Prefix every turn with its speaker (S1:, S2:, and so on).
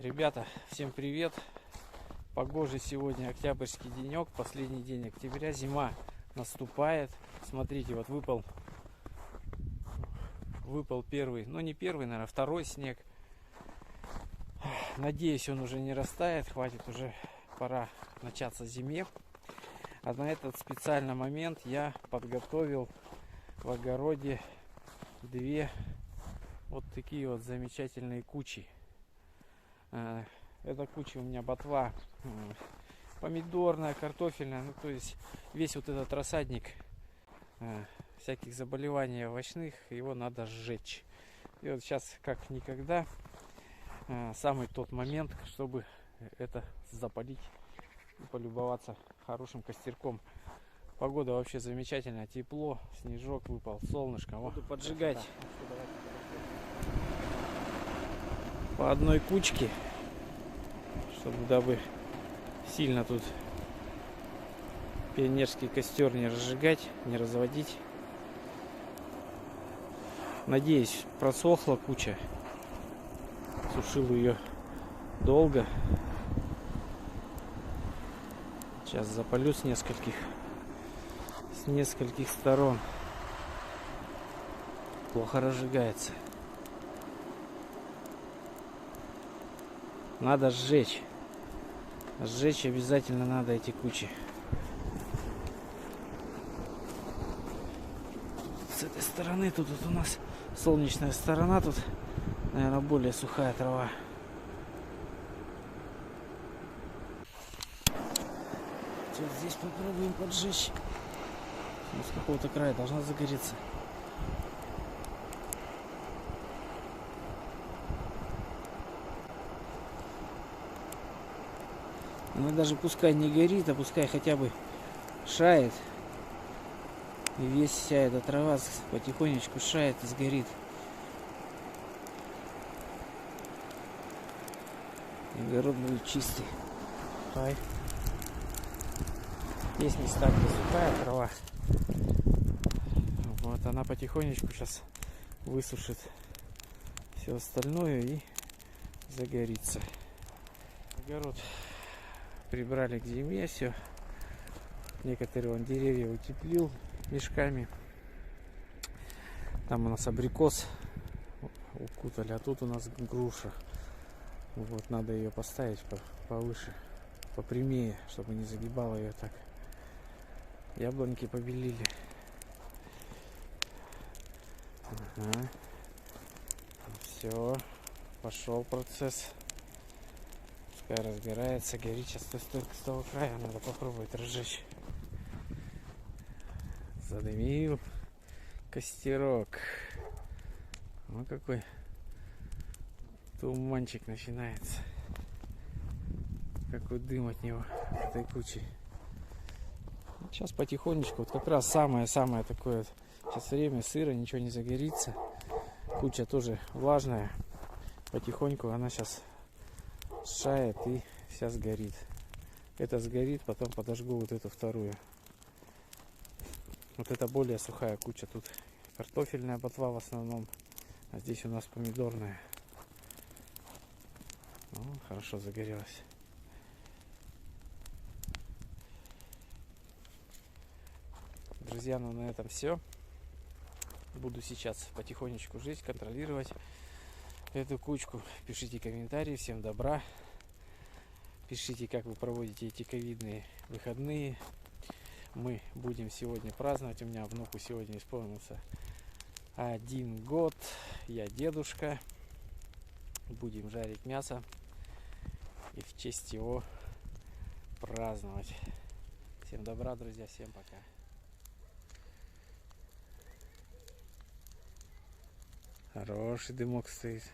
S1: Ребята, всем привет! Погожий сегодня октябрьский денек, последний день октября, зима наступает. Смотрите, вот выпал первый, ну не первый, наверное, второй снег. Надеюсь, он уже не растает, хватит, уже пора начаться зиме. А на этот специальный момент я подготовил в огороде две вот такие вот замечательные кучи. Эта куча у меня ботва помидорная, картофельная, ну то есть весь вот этот рассадник всяких заболеваний овощных, его надо сжечь. И вот сейчас как никогда самый тот момент, чтобы это запалить и полюбоваться хорошим костерком. Погода вообще замечательная, тепло, снежок выпал, солнышко. Буду поджигать по одной кучке, чтобы дабы сильно тут пионерский костер не разжигать, не разводить. Надеюсь, просохла куча. Сушил ее долго. Сейчас запалю с нескольких сторон. Плохо разжигается. Надо сжечь. Сжечь обязательно надо эти кучи. С этой стороны тут вот у нас солнечная сторона, тут, наверное, более сухая трава. Вот здесь попробуем поджечь. С какого-то края должна загореться. Она даже пускай не горит, а пускай хотя бы шает. И вся эта трава потихонечку шает и сгорит. И огород будет чистый. Есть места, где сухая трава. Вот она потихонечку сейчас высушит все остальное и загорится. Огород прибрали к зиме, все. Некоторые он деревья утеплил мешками. Там у нас абрикос укутали, а тут у нас груша. Вот надо ее поставить повыше, попрямее, чтобы не загибало ее так. Яблоньки побелили. Ага. Все, пошел процесс. Пускай разгорается, горит. Сейчас только с того края надо попробовать разжечь. Задымил костерок. Ну какой туманчик начинается. Какой дым от него, от этой кучи. Сейчас потихонечку, вот как раз самое такое. Сейчас время сыро, ничего не загорится. Куча тоже влажная. Потихоньку она сейчас шает и вся сгорит. Это сгорит, потом подожгу вот эту вторую. Вот это более сухая куча. Тут картофельная ботва в основном. А здесь у нас помидорная. Ну, хорошо загорелась. Друзья, ну на этом все. Буду сейчас потихонечку жить, контролировать эту кучку. Пишите комментарии. Всем добра. Пишите, как вы проводите эти ковидные выходные. Мы будем сегодня праздновать. У меня внуку сегодня исполнился 1 год. Я дедушка. Будем жарить мясо и в честь его праздновать. Всем добра, друзья. Всем пока. Хороший дымок стоит.